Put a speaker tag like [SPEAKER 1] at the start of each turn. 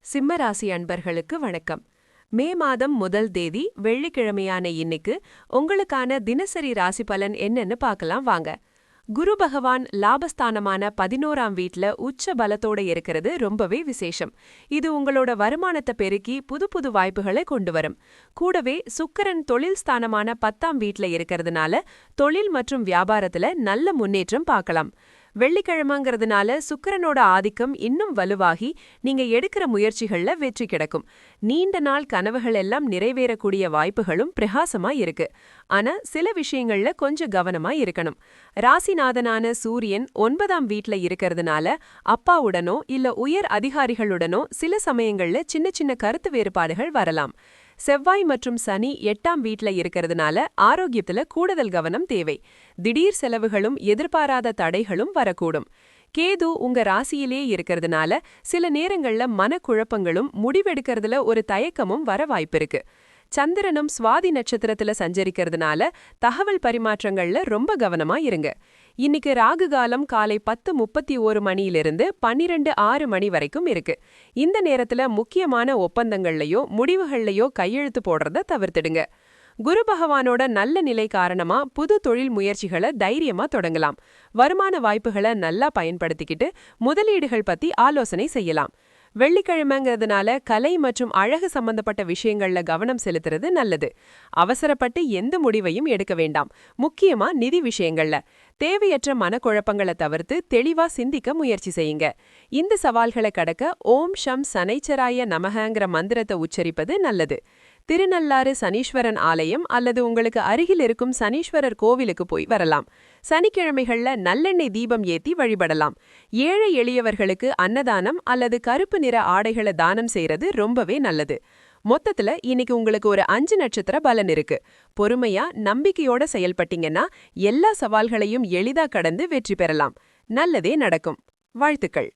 [SPEAKER 1] சிம்ம ராசி அன்பர்களுக்கு வணக்கம். மே மாதம் முதல் தேதி வெள்ளிக்கிழமையான இன்னைக்கு உங்களுக்கான தினசரி ராசி பலன் என்னன்னு பார்க்கலாம் வாங்க. குரு பகவான் லாபஸ்தானமான 11ஆம் வீட்ல உச்ச பலத்தோட இருக்கிறது ரொம்பவே விசேஷம். இது உங்களோட வருமானத்தை பெருக்கி புது புது வாய்ப்புகளை கொண்டு வரும். கூடவே சுக்கிரன் தொழில் ஸ்தானமான 10ஆம் வீட்ல இருக்கிறதுனால தொழில் மற்றும் வியாபாரத்துல நல்ல முன்னேற்றம் பார்க்கலாம். வெள்ளிக்கிழமைங்கிறதுனால சுக்கிரனோட ஆதிக்கம் இன்னும் வலுவாகி நீங்க எடுக்கிற முயற்சிகள்ல வெற்றி கிடைக்கும். நீண்ட நாள் கனவுகள் எல்லாம் நிறைவேறக்கூடிய வாய்ப்புகளும் பிரகாசமா இருக்கு. ஆனா சில விஷயங்கள்ல கொஞ்சம் கவனமா இருக்கணும். ராசிநாதனான சூரியன் 9ஆம் வீட்ல இருக்கிறதுனால அப்பாவுடனோ இல்ல உயர் அதிகாரிகளுடனோ சில சமயங்கள்ல சின்ன சின்ன கருத்து வேறுபாடுகள் வரலாம். செவ்வாய் மற்றும் சனி 8ஆம் வீட்ல இருக்கிறதுனால ஆரோக்கியத்துல கூடுதல் கவனம் தேவை. திடீர் செலவுகளும் எதிர்பாராத தடைகளும் வரக்கூடும். கேது உங்க ராசியிலே இருக்கிறதுனால சில நேரங்கள்ல மனக்குழப்பங்களும் முடிவெடுக்கிறதுல ஒரு தயக்கமும் வர வாய்ப்பிருக்கு. சந்திரனும் சுவாதி நட்சத்திரத்துல சஞ்சரிக்கிறதுனால தகவல் பரிமாற்றங்கள்ல ரொம்ப கவனமா இருங்க. இன்னைக்கு ராகு காலம் காலை 10:31 மணியிலிருந்து 12:06 மணி வரைக்கும் இருக்கு. இந்த நேரத்துல முக்கியமான ஒப்பந்தங்கள்லயோ முடிவுகள்லயோ கையெழுத்து போடுறத தவிர்த்திடுங்க. குரு பகவானோட நல்ல நிலை காரணமா புது தொழில் முயற்சிகளை தைரியமா தொடங்கலாம். வருமான வாய்ப்புகளை நல்லா பயன்படுத்திக்கிட்டு முதலீடுகள் பத்தி ஆலோசனை செய்யலாம். வெள்ளிக்கிழமைங்கிறதுனால கலை மற்றும் அழகு சம்பந்தப்பட்ட விஷயங்கள்ல கவனம் செலுத்துறது நல்லது. அவசரப்பட்டு எந்த முடிவையும் எடுக்க வேண்டாம். முக்கியமா நிதி விஷயங்கள்ல தேவையற்ற மனக்குழப்பங்களை தவிர்த்து தெளிவா சிந்திக்க முயற்சி செய்யுங்க. இந்த சவால்களை கடக்க ஓம் ஷம் சனைச்சராய நமகங்கிற மந்திரத்தை உச்சரிப்பது நல்லது. திருநள்ளாறு சனீஸ்வரன் ஆலயம் அல்லது உங்களுக்கு அருகில் இருக்கும் சனீஸ்வரர் கோவிலுக்கு போய் வரலாம். சனிக்கிழமைகள்ல நல்லெண்ணெய் தீபம் ஏத்தி வழிபடலாம். ஏழை எளியவர்களுக்கு அன்னதானம் அல்லது கருப்பு நிற ஆடைகளை தானம் செய்யறது ரொம்பவே நல்லது. மொத்தத்துல இன்னைக்கு உங்களுக்கு ஒரு 5 நட்சத்திர பலன் இருக்கு. பொறுமையா நம்பிக்கையோட செயல்பட்டீங்கன்னா எல்லா சவால்களையும் எளிதா கடந்து வெற்றி பெறலாம். நல்லதே நடக்கும். வாழ்த்துக்கள்.